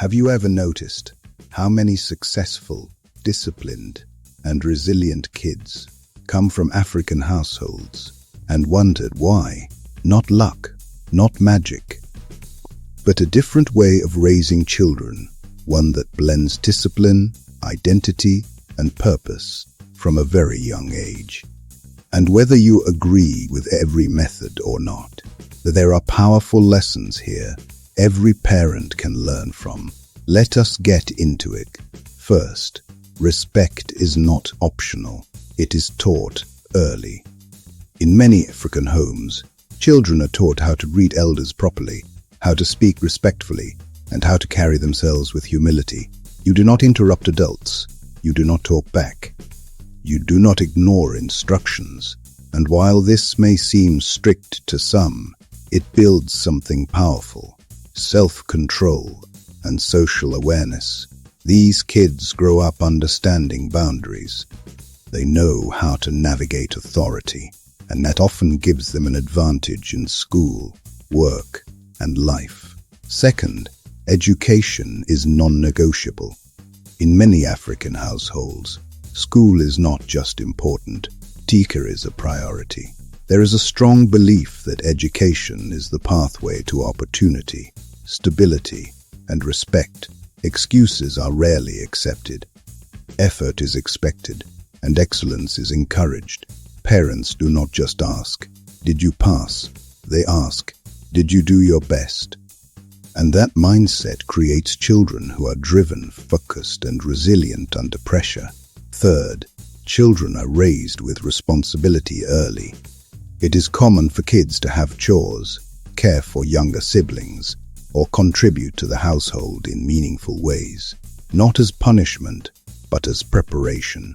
Have you ever noticed how many successful, disciplined, and resilient kids come from African households and wondered why? Not luck, not magic, but a different way of raising children, one that blends discipline, identity, and purpose from a very young age. And whether you agree with every method or not, there are powerful lessons here every parent can learn from. Let us get into it. First, respect is not optional. It is taught early. In many African homes, children are taught how to greet elders properly, how to speak respectfully, and how to carry themselves with humility. You do not interrupt adults. You do not talk back. You do not ignore instructions. And while this may seem strict to some, it builds something powerful: self-control and social awareness. These kids grow up understanding boundaries. They know how to navigate authority, and that often gives them an advantage in school, work, and life. Second, education is non-negotiable. In many African households, school is not just important, teacher is a priority. There is a strong belief that education is the pathway to opportunity, stability, and respect. Excuses are rarely accepted. Effort is expected, and excellence is encouraged. Parents do not just ask, "Did you pass?" They ask, "Did you do your best?" And that mindset creates children who are driven, focused, and resilient under pressure. Third, children are raised with responsibility early. It is common for kids to have chores, care for younger siblings, or contribute to the household in meaningful ways, not as punishment, but as preparation.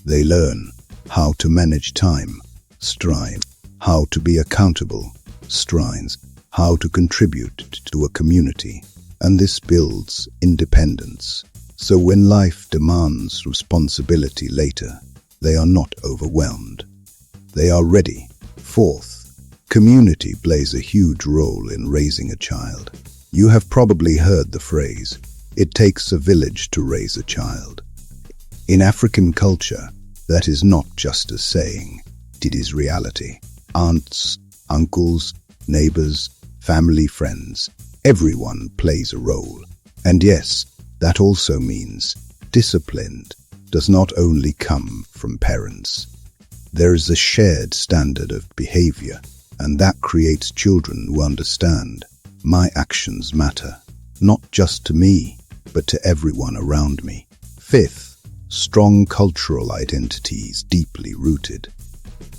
They learn how to manage time, strive, how to be accountable, strives, how to contribute to a community, and this builds independence. So when life demands responsibility later, they are not overwhelmed. They are ready. Fourth, community plays a huge role in raising a child. You have probably heard the phrase, "It takes a village to raise a child." In African culture, that is not just a saying, it is reality. Aunts, uncles, neighbors, family, friends, everyone plays a role. And yes, that also means discipline does not only come from parents. There is a shared standard of behavior, and that creates children who understand my actions matter, not just to me, but to everyone around me. Fifth, strong cultural identity is deeply rooted.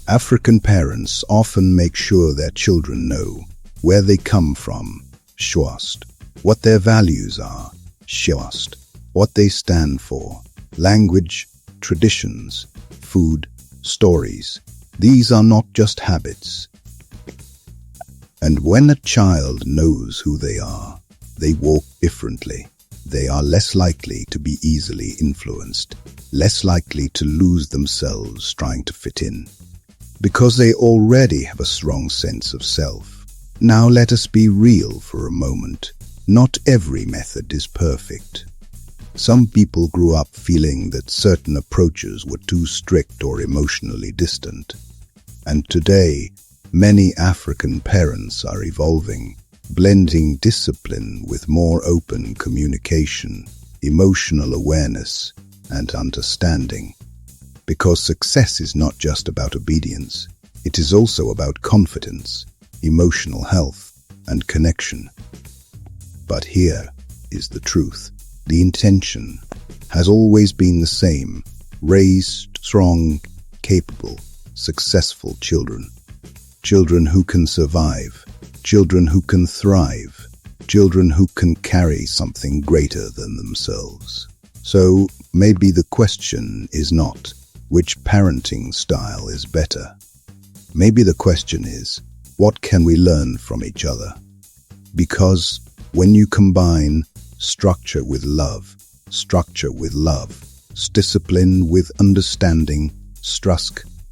African parents often make sure their children know where they come from, Shwast, what their values are, Shwast, what they stand for, language, traditions, food, stories. These are not just habits. And when a child knows who they are, they walk differently. They are less likely to be easily influenced, less likely to lose themselves trying to fit in, because they already have a strong sense of self. Now let us be real for a moment. Not every method is perfect. Some people grew up feeling that certain approaches were too strict or emotionally distant. And today, many African parents are evolving, blending discipline with more open communication, emotional awareness, and understanding. Because success is not just about obedience, it is also about confidence, emotional health, and connection. But here is the truth. The intention has always been the same: raise strong, capable, successful children. Children who can survive, children who can thrive, children who can carry something greater than themselves. So maybe the question is not which parenting style is better. Maybe the question is, what can we learn from each other? Because when you combine structure with love, discipline with understanding,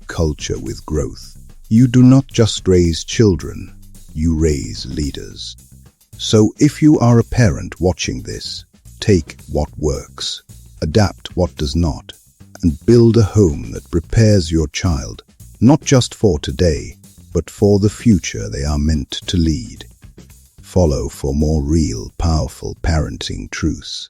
culture with growth, you do not just raise children, you raise leaders. So if you are a parent watching this, take what works, adapt what does not, and build a home that prepares your child, not just for today, but for the future they are meant to lead. Follow for more real, powerful parenting truths.